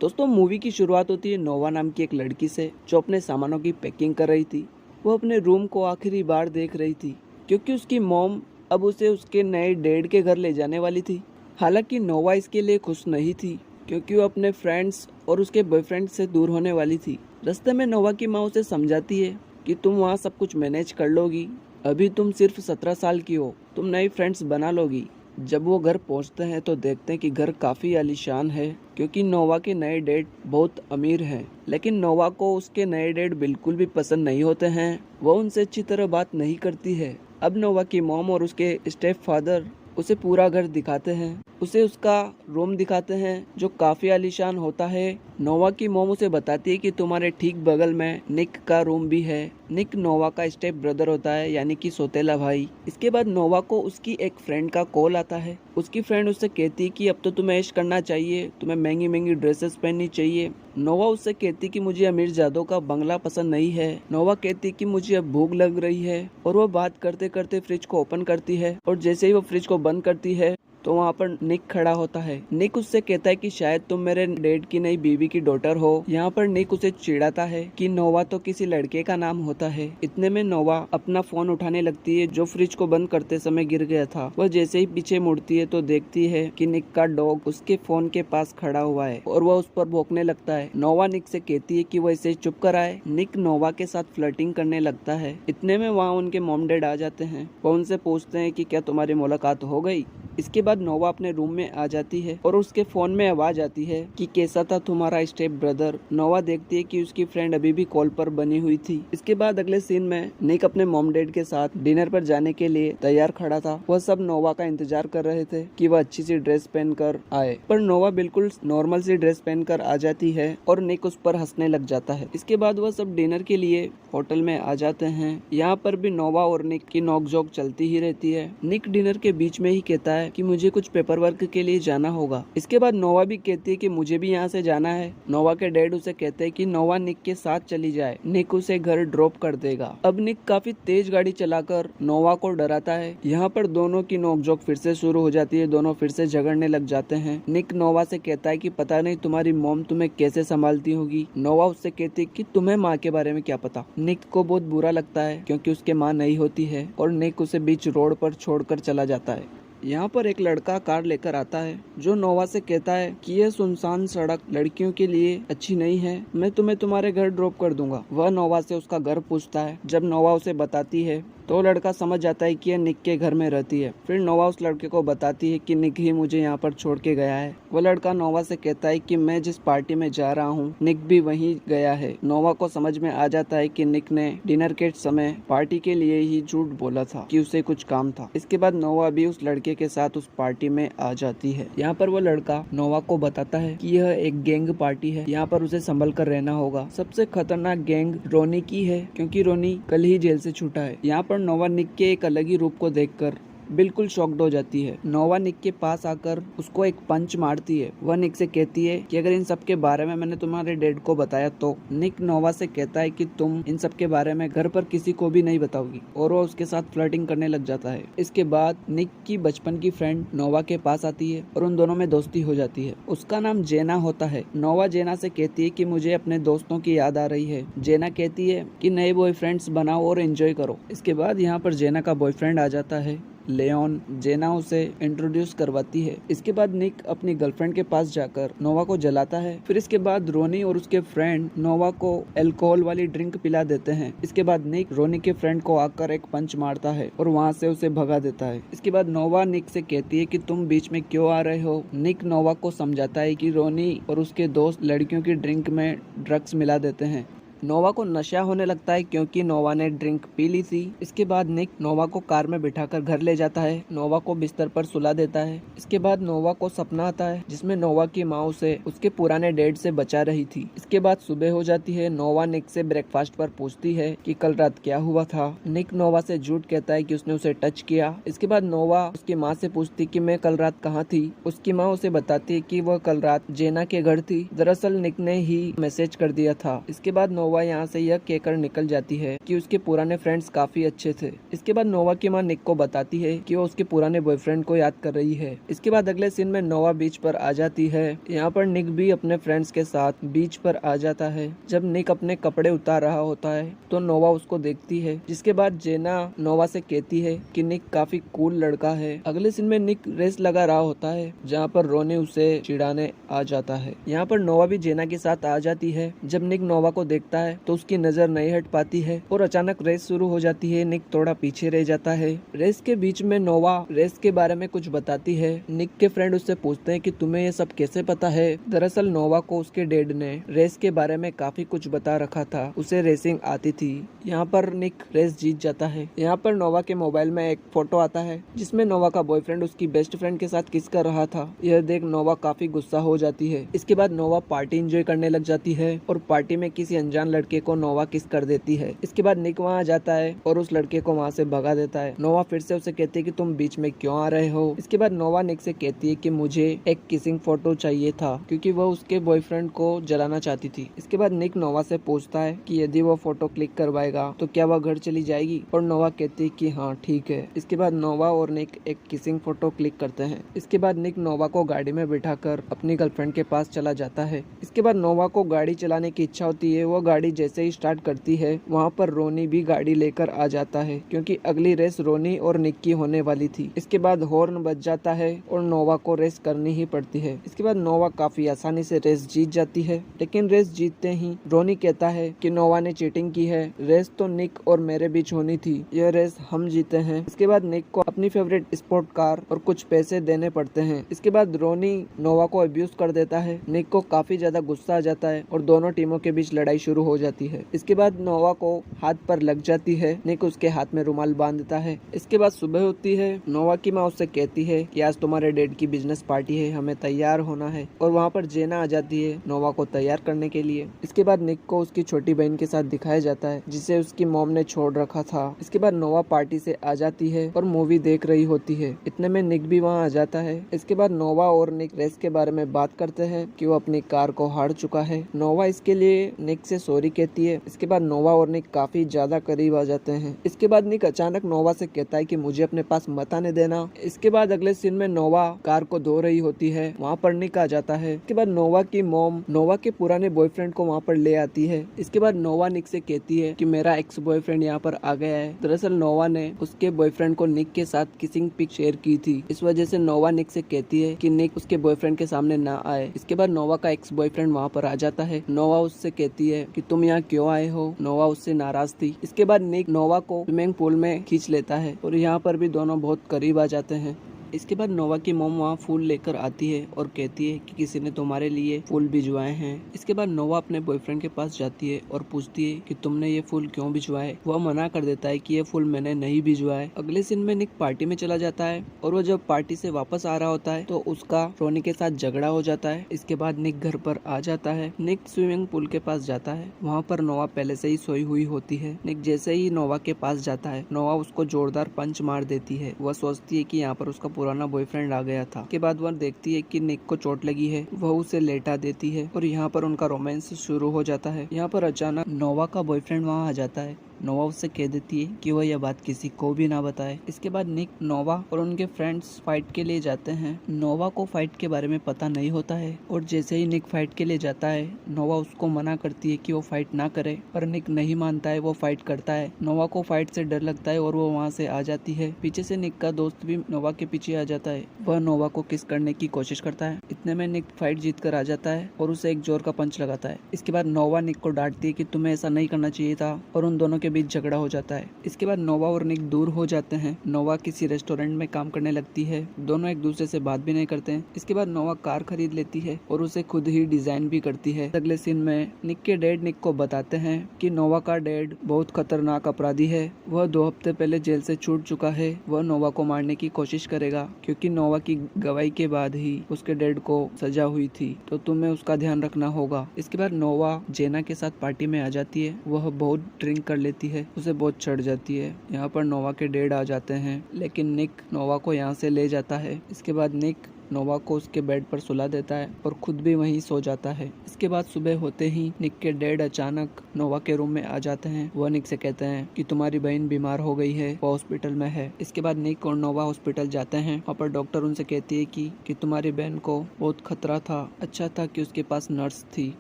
दोस्तों मूवी की शुरुआत होती है नोवा नाम की एक लड़की से जो अपने सामानों की पैकिंग कर रही थी। वो अपने रूम को आखिरी बार देख रही थी क्योंकि उसकी मॉम अब उसे उसके नए डैड के घर ले जाने वाली थी। हालांकि नोवा इसके लिए खुश नहीं थी क्योंकि वो अपने फ्रेंड्स और उसके बॉयफ्रेंड से दूर होने वाली थी। रास्ते में नोवा की माँ उसे समझाती है कि तुम वहाँ सब कुछ मैनेज कर लोगी, अभी तुम सिर्फ 17 साल की हो, तुम नई फ्रेंड्स बना लोगी। जब वो घर पहुंचते हैं तो देखते हैं कि घर काफी आलीशान है क्योंकि नोवा के नए डैड बहुत अमीर हैं। लेकिन नोवा को उसके नए डैड बिल्कुल भी पसंद नहीं होते हैं। वो उनसे अच्छी तरह बात नहीं करती है। अब नोवा की मॉम और उसके स्टेप फादर उसे पूरा घर दिखाते हैं, उसे उसका रूम दिखाते हैं जो काफी आलीशान होता है। नोवा की मॉम उसे बताती है कि तुम्हारे ठीक बगल में निक का रूम भी है। निक नोवा का स्टेप ब्रदर होता है, यानी कि सौतेला भाई। इसके बाद नोवा को उसकी एक फ्रेंड का कॉल आता है। उसकी फ्रेंड उससे कहती है कि अब तो तुम्हें ऐश करना चाहिए, तुम्हें महंगी महंगी ड्रेसेस पहननी चाहिए। नोवा उससे कहती कि मुझे अमीर जादों का बंगला पसंद नहीं है। नोवा कहती कि मुझे अब भूख लग रही है और वो बात करते करते फ्रिज को ओपन करती है और जैसे ही वो फ्रिज को बंद करती है तो वहाँ पर निक खड़ा होता है। निक उससे कहता है कि शायद तुम मेरे डैड की नई बीवी की डॉटर हो। यहाँ पर निक उसे चिढ़ाता है कि नोवा तो किसी लड़के का नाम होता है। इतने में नोवा अपना फोन उठाने लगती है जो फ्रिज को बंद करते समय गिर गया था। वह जैसे ही पीछे मुड़ती है तो देखती है कि निक का डॉग उसके फोन के पास खड़ा हुआ है और वह उस पर भौंकने लगता है। नोवा निक से कहती है कि वह इसे चुप कराए। निक नोवा के साथ फ्लर्टिंग करने लगता है। इतने में वहाँ उनके मॉम डैड आ जाते हैं। वह उनसे पूछते हैं कि क्या तुम्हारी मुलाकात हो गई। इसके बाद नोवा अपने रूम में आ जाती है और उसके फोन में आवाज आती है कि कैसा था तुम्हारा स्टेप ब्रदर। नोवा देखती है कि उसकी फ्रेंड अभी भी कॉल पर बनी हुई थी। इसके बाद अगले सीन में निक अपने मॉम डैड के साथ डिनर पर जाने के लिए तैयार खड़ा था। वह सब नोवा का इंतजार कर रहे थे कि वह अच्छी सी ड्रेस पहनकर आए, पर नोवा बिल्कुल नॉर्मल सी ड्रेस पहनकर आ जाती है और निक उस पर हंसने लग जाता है। इसके बाद वह सब डिनर के लिए होटल में आ जाते हैं। यहाँ पर भी नोवा और निक की नोकझोंक चलती ही रहती है। निक डिनर के बीच में ही कहता है कि मुझे कुछ पेपर वर्क के लिए जाना होगा। इसके बाद नोवा भी कहती है कि मुझे भी यहाँ से जाना है। नोवा के डैड उसे कहते हैं कि नोवा निक के साथ चली जाए, निक उसे घर ड्रॉप कर देगा। अब निक काफी तेज गाड़ी चलाकर नोवा को डराता है। यहाँ पर दोनों की नोकझोंक फिर से शुरू हो जाती है। दोनों फिर से झगड़ने लग जाते हैं। निक नोवा से कहता है कि पता नहीं तुम्हारी मॉम तुम्हें कैसे संभालती होगी। नोवा उससे कहती है कि तुम्हें माँ के बारे में क्या पता। निक को बहुत बुरा लगता है क्योंकि उसके माँ नहीं होती है और निक उसे बीच रोड पर छोड़कर चला जाता है। यहाँ पर एक लड़का कार लेकर आता है जो नोवा से कहता है कि यह सुनसान सड़क लड़कियों के लिए अच्छी नहीं है, मैं तुम्हें तुम्हारे घर ड्रॉप कर दूंगा। वह नोवा से उसका घर पूछता है। जब नोवा उसे बताती है तो लड़का समझ जाता है कि यह निक के घर में रहती है। फिर नोवा उस लड़के को बताती है कि निक ही मुझे यहाँ पर छोड़ के गया है। वो लड़का नोवा से कहता है कि मैं जिस पार्टी में जा रहा हूँ निक भी वहीं गया है। नोवा को समझ में आ जाता है कि निक ने डिनर के समय पार्टी के लिए ही झूठ बोला था कि उसे कुछ काम था। इसके बाद नोवा भी उस लड़के के साथ उस पार्टी में आ जाती है। यहाँ पर वो लड़का नोवा को बताता है कि यह एक गैंग पार्टी है, यहाँ पर उसे संभल कर रहना होगा। सबसे खतरनाक गैंग रोनी की है क्योंकि रोनी कल ही जेल से छूटा है। यहाँ पर नोवा निक के एक अलग ही रूप को देखकर बिल्कुल शॉक्ड हो जाती है। नोवा निक के पास आकर उसको एक पंच मारती है। वह निक से कहती है कि अगर इन सब के बारे में मैंने तुम्हारे डैड को बताया तो। निक नोवा से कहता है कि तुम इन सब के बारे में घर पर किसी को भी नहीं बताओगी और वो उसके साथ फ्लर्टिंग करने लग जाता है। इसके बाद निक की बचपन की फ्रेंड नोवा के पास आती है और उन दोनों में दोस्ती हो जाती है। उसका नाम जेना होता है। नोवा जेना से कहती है कि मुझे अपने दोस्तों की याद आ रही है। जेना कहती है कि नए बॉयफ्रेंड्स बनाओ और एंजॉय करो। इसके बाद यहाँ पर जेना का बॉयफ्रेंड आ जाता है लेओन। जेना उसे इंट्रोड्यूस करवाती है। इसके बाद निक अपनी गर्लफ्रेंड के पास जाकर नोवा को जलाता है। फिर इसके बाद रोनी और उसके फ्रेंड नोवा को अल्कोहल वाली ड्रिंक पिला देते हैं। इसके बाद निक रोनी के फ्रेंड को आकर एक पंच मारता है और वहाँ से उसे भगा देता है। इसके बाद नोवा निक से कहती है कि तुम बीच में क्यों आ रहे हो। निक नोवा को समझाता है कि रोनी और उसके दोस्त लड़कियों की ड्रिंक में ड्रग्स मिला देते हैं। नोवा को नशा होने लगता है क्योंकि नोवा ने ड्रिंक पी ली थी। इसके बाद निक नोवा को कार में बिठाकर घर ले जाता है। नोवा को बिस्तर पर सुला देता है। इसके बाद नोवा को सपना आता है जिसमें नोवा की माँ उसे उसके पुराने डैड से बचा रही थी। इसके बाद सुबह हो जाती है। नोवा निक से ब्रेकफास्ट पर पूछती है कि कल रात क्या हुआ था। निक नोवा से झूठ कहता है कि उसने उसे टच किया। इसके बाद नोवा उसकी माँ से पूछती कि मैं कल रात कहाँ थी। उसकी माँ उसे बताती है कि वह कल रात जेना के घर थी। दरअसल निक ने ही मैसेज कर दिया था। इसके बाद नोवा नोवा यहाँ से यह कहकर निकल जाती है कि उसके पुराने फ्रेंड्स काफी अच्छे थे। इसके बाद नोवा की माँ निक को बताती है कि वो उसके पुराने बॉयफ्रेंड को याद कर रही है। इसके बाद अगले सीन में नोवा बीच पर आ जाती है। यहाँ पर निक भी अपने फ्रेंड्स के साथ बीच पर आ जाता है। जब निक अपने कपड़े उतार रहा होता है तो नोवा उसको देखती है, जिसके बाद जेना नोवा से कहती है कि निक काफी कूल लड़का है। अगले सीन में निक रेस लगा रहा होता है, जहाँ पर रोनी उसे चिढ़ाने आ जाता है। यहाँ पर नोवा भी जेना के साथ आ जाती है। जब निक नोवा को देखता है तो उसकी नजर नहीं हट पाती है और अचानक रेस शुरू हो जाती है। निक थोड़ा पीछे रह जाता है। रेस के बीच में नोवा रेस के बारे में कुछ बताती है। निक के फ्रेंड उससे पूछते हैं कि तुम्हें ये सब कैसे पता है। दरअसल नोवा को उसके डैड ने रेस के बारे में काफी कुछ बता रखा था, उसे रेसिंग आती थी। यहाँ पर निक रेस जीत जाता है। यहाँ पर नोवा के मोबाइल में एक फोटो आता है जिसमें नोवा का बॉयफ्रेंड उसकी बेस्ट फ्रेंड के साथ किस कर रहा था। यह देख नोवा काफी गुस्सा हो जाती है। इसके बाद नोवा पार्टी एंजॉय करने लग जाती है और पार्टी में किसी अनजान लड़के को नोवा किस कर देती है। इसके बाद निक वहाँ जाता है और उस लड़के को वहाँ से भगा देता है। नोवा फिर से उसे कहती है कि तुम बीच में क्यों आ रहे हो। इसके बाद नोवा निक से कहती है कि मुझे एक किसिंग फोटो चाहिए था, क्योंकि वह उसके बॉयफ्रेंड को जलाना चाहती थी। इसके बाद निक नोवा से पूछता है कि यदि वो फोटो क्लिक करवाएगा तो क्या वह घर चली जाएगी, और नोवा कहती है कि हाँ ठीक है। इसके बाद नोवा और निक एक किसिंग फोटो क्लिक करते हैं। इसके बाद निक नोवा को गाड़ी में बिठाकर अपनी गर्लफ्रेंड के पास चला जाता है। इसके बाद नोवा को गाड़ी चलाने की इच्छा होती है। वो गाड़ी जैसे ही स्टार्ट करती है वहाँ पर रोनी भी गाड़ी लेकर आ जाता है, क्योंकि अगली रेस रोनी और निक की होने वाली थी। इसके बाद हॉर्न बज जाता है और नोवा को रेस करनी ही पड़ती है। इसके बाद नोवा काफी आसानी से रेस जीत जाती है, लेकिन रेस जीतते ही रोनी कहता है कि नोवा ने चीटिंग की है, रेस तो निक और मेरे बीच होनी थी, यह रेस हम जीते हैं। इसके बाद निक को अपनी फेवरेट स्पोर्ट कार और कुछ पैसे देने पड़ते हैं। इसके बाद रोनी नोवा को अब्यूज कर देता है। निक को काफी ज्यादा गुस्सा आ जाता है और दोनों टीमों के बीच लड़ाई शुरू हो जाती है। इसके बाद नोवा को हाथ पर लग जाती है। निक उसके हाथ में रुमाल बांध देता है। इसके बाद सुबह होती है। नोवा की माँ उससे कहती है कि आज तुम्हारे डैड की बिजनेस पार्टी है, हमें तैयार होना है, और वहाँ पर जेना आ जाती है नोवा को तैयार करने के लिए। इसके बाद निक को उसकी छोटी बहन के साथ दिखाया जाता है, जिसे उसकी मॉम ने छोड़ रखा था। इसके बाद नोवा पार्टी से आ जाती है और मूवी देख रही होती है। इतने में निक भी वहाँ आ जाता है। इसके बाद नोवा और निक रेस के बारे में बात करते हैं कि वो अपनी कार को हार चुका है। नोवा इसके लिए निक से सॉरी कहती है। इसके बाद नोवा और निक काफी ज्यादा करीब आ जाते हैं। इसके बाद निक अचानक नोवा से कहता है कि मुझे अपने पास मत आने देना। इसके बाद अगले सीन में नोवा कार को धो रही होती है, वहाँ पर निक आ जाता है। इसके बाद नोवा की मॉम नोवा के पुराने बॉयफ्रेंड को वहाँ पर ले आती है। इसके बाद नोवा निक से कहती है कि मेरा एक्स बॉयफ्रेंड यहाँ पर आ गया है। दरअसल नोवा ने उसके बॉयफ्रेंड को निक के साथ किसिंग पिक शेयर की थी। इस वजह से नोवा निक से कहती है कि निक उसके बॉयफ्रेंड के सामने ना आए। इसके बाद नोवा का एक्स बॉयफ्रेंड वहाँ पर आ जाता है। नोवा उससे कहती है कि तुम यहाँ क्यों आए हो। नोवा उससे नाराज थी। इसके बाद निक नोवा को स्विमिंग पूल में खींच लेता है और यहाँ पर भी दोनों बहुत करीब आ जाते हैं। इसके बाद नोवा की मॉम वहाँ फूल लेकर आती है और कहती है कि किसी ने तुम्हारे लिए फूल भिजवाए हैं। इसके बाद नोवा अपने बॉयफ्रेंड के पास जाती है और पूछती है कि तुमने ये फूल क्यों भिजवाए। वह मना कर देता है कि ये फूल मैंने नहीं भिजवाए। अगले दिन में निक पार्टी में चला जाता है और वो जब पार्टी से वापस आ रहा होता है तो उसका रोनी के साथ झगड़ा हो जाता है। इसके बाद निक घर पर आ जाता है। निक स्विमिंग पूल के पास जाता है। वहाँ पर नोवा पहले से ही सोई हुई होती है। निक जैसे ही नोवा के पास जाता है, नोवा उसको जोरदार पंच मार देती है। वह सोचती है कि यहाँ पर उसका पुराना बॉयफ्रेंड आ गया था। के बाद वह देखती है कि निक को चोट लगी है। वह उसे लेटा देती है और यहाँ पर उनका रोमांस शुरू हो जाता है। यहाँ पर अचानक नोवा का बॉयफ्रेंड वहाँ आ जाता है। नोवा उससे कह देती है कि वह यह बात किसी को भी ना बताए। इसके बाद निक, नोवा और उनके फ्रेंड्स फाइट के लिए जाते हैं। नोवा को फाइट के बारे में पता नहीं होता है और जैसे ही निक फाइट के लिए जाता है, नोवा उसको मना करती है कि वो फाइट ना करे, पर निक नहीं मानता है, वो फाइट करता है। नोवा को फाइट से डर लगता है और वो वहाँ से आ जाती है। पीछे से निक का दोस्त भी नोवा के पीछे आ जाता है। वह नोवा को किस करने की कोशिश करता है। इतने में निक फाइट जीत कर आ जाता है और उसे एक जोर का पंच लगाता है। इसके बाद नोवा निक को डांटती है कि तुम्हें ऐसा नहीं करना चाहिए था और उन दोनों के बीच झगड़ा हो जाता है। इसके बाद नोवा और निक दूर हो जाते हैं। नोवा किसी रेस्टोरेंट में काम करने लगती है। दोनों एक दूसरे से बात भी नहीं करते हैं। इसके बाद नोवा कार खरीद लेती है और उसे खुद ही डिजाइन भी करती है। अगले सीन में निक के डैड निक को बताते हैं कि नोवा का डैड बहुत खतरनाक अपराधी है। वह 2 हफ्ते पहले जेल से छूट चुका है। वह नोवा को मारने की कोशिश करेगा क्योंकि नोवा की गवाही के बाद ही उसके डैड को सजा हुई थी, तो तुम्हें उसका ध्यान रखना होगा। इसके बाद नोवा जेना के साथ पार्टी में आ जाती है। वह बहुत ड्रिंक कर लेती है, उसे बहुत चढ़ जाती है। यहाँ पर नोवा के डैड आ जाते हैं, लेकिन निक नोवा को यहाँ से ले जाता है। इसके बाद निक नोवा को उसके बेड पर सुला देता है और खुद भी वहीं सो जाता है। इसके बाद सुबह होते ही निक के डैड अचानक नोवा के रूम में आ जाते हैं। वह निक से कहते हैं कि तुम्हारी बहन बीमार हो गई है, वो हॉस्पिटल में है। इसके बाद निक और नोवा हॉस्पिटल जाते हैं। वहाँ पर डॉक्टर उनसे कहती है कि तुम्हारी बहन को बहुत खतरा था, अच्छा था कि उसके पास नर्स थी।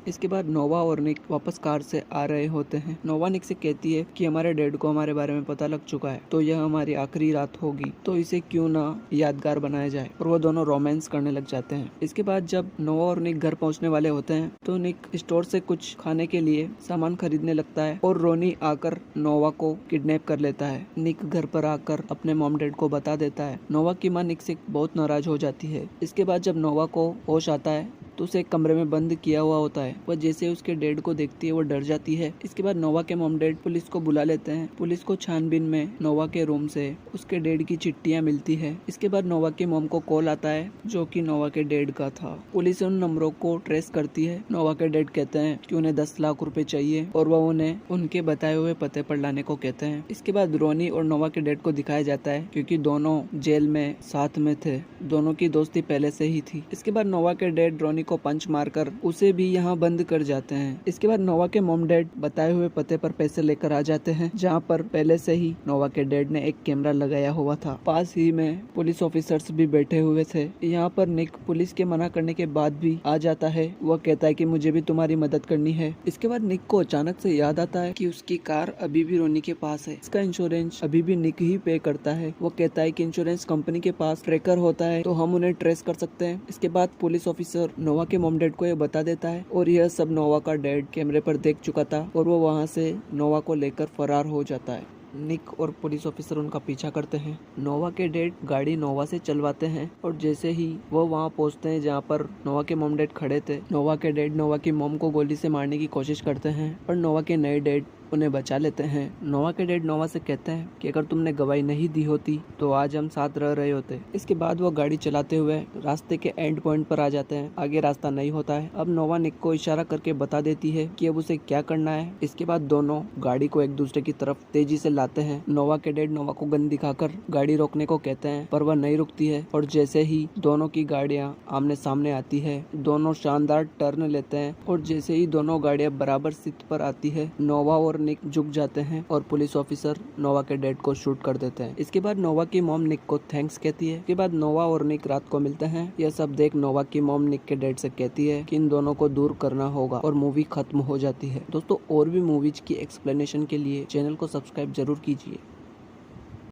इसके बाद नोवा और निक वापस कार से आ रहे होते हैं। नोवा निक से कहती है कि हमारे डैड को हमारे बारे में पता लग चुका है, तो यह हमारी आखिरी रात होगी, तो इसे क्यों ना यादगार बनाया जाए। और वो दोनों रोमांस करने लग जाते हैं। इसके बाद जब नोवा और निक घर पहुंचने वाले होते हैं तो निक स्टोर से कुछ खाने के लिए सामान खरीदने लगता है और रोनी आकर नोवा को किडनैप कर लेता है। निक घर पर आकर अपने मॉम डैड को बता देता है। नोवा की मां निक से बहुत नाराज हो जाती है। इसके बाद जब नोवा को होश आता है तो उसे एक कमरे में बंद किया हुआ होता है। वह जैसे उसके डैड को देखती है वो डर जाती है। इसके बाद नोवा के मॉम डैड पुलिस को बुला लेते हैं। पुलिस को छानबीन में नोवा के रूम से उसके डैड की चिट्ठियां मिलती है। इसके बाद नोवा की मॉम को कॉल आता है जो कि नोवा के डैड का था। पुलिस उन नंबरों को ट्रेस करती है। नोवा के डैड कहते हैं कि उन्हें 10 लाख रुपए चाहिए और वह उन्हें उनके बताए हुए पते पर लाने को कहते हैं। इसके बाद रोनी और नोवा के डैड को दिखाया जाता है क्योंकि दोनों जेल में साथ में थे, दोनों की दोस्ती पहले से ही थी। इसके बाद नोवा के डैड रोनी को पंच मारकर उसे भी यहाँ बंद कर जाते हैं। इसके बाद नोवा के मॉम डैड बताए हुए पते पर पैसे लेकर आ जाते हैं जहाँ पर पहले से ही नोवा के डैड ने एक कैमरा लगाया हुआ था। पास ही में पुलिस ऑफिसर्स भी बैठे हुए थे। यहाँ पर निक पुलिस के मना करने के बाद भी आ जाता है। वह कहता है कि मुझे भी तुम्हारी मदद करनी है। इसके बाद निक को अचानक से याद आता है कि उसकी कार अभी भी रोनी के पास है। इसका इंश्योरेंस अभी भी निक ही पे करता है। वो कहता है कि इंश्योरेंस कंपनी के पास ट्रैकर होता है तो हम उन्हें ट्रेस कर सकते हैं। इसके बाद पुलिस ऑफिसर नोवा के मॉम डैड को ये बता देता है और यह सब नोवा का डैड कैमरे पर देख चुका था और वो वहाँ से नोवा को लेकर फरार हो जाता है। निक और पुलिस ऑफिसर उनका पीछा करते हैं। नोवा के डैड गाड़ी नोवा से चलवाते हैं और जैसे ही वो वहाँ पहुँचते हैं जहाँ पर नोवा के मॉम डैड खड़े थे, नोवा के डैड नोवा की मॉम को गोली से मारने की कोशिश करते हैं और नोवा के नए डैड उन्हें बचा लेते हैं। नोवा के डैड नोवा से कहते हैं कि अगर तुमने गवाही नहीं दी होती तो आज हम साथ रह रहे होते। इसके बाद वो गाड़ी चलाते हुए रास्ते के एंड पॉइंट पर आ जाते हैं। आगे रास्ता नहीं होता है। अब नोवा निक को इशारा करके बता देती है कि अब उसे क्या करना है। इसके बाद दोनों गाड़ी को एक दूसरे की तरफ तेजी से लाते हैं। नोवा के डैड नोवा को गन दिखाकर गाड़ी रोकने को कहते हैं पर वह नहीं रुकती है और जैसे ही दोनों की गाड़ियां आमने सामने आती है, दोनों शानदार टर्न लेते हैं और जैसे ही दोनों गाड़ियां बराबर सीट पर आती है, नोवा और निक झुक जाते हैं और पुलिस ऑफिसर नोवा के डैड को शूट कर देते हैं। इसके बाद नोवा की मॉम निक को थैंक्स कहती है। इसके बाद नोवा और निक रात को मिलते हैं। यह सब देख नोवा की मॉम निक के डैड से कहती है कि इन दोनों को दूर करना होगा और मूवी खत्म हो जाती है। दोस्तों और भी मूवीज की एक्सप्लेनेशन के लिए चैनल को सब्सक्राइब जरूर कीजिए।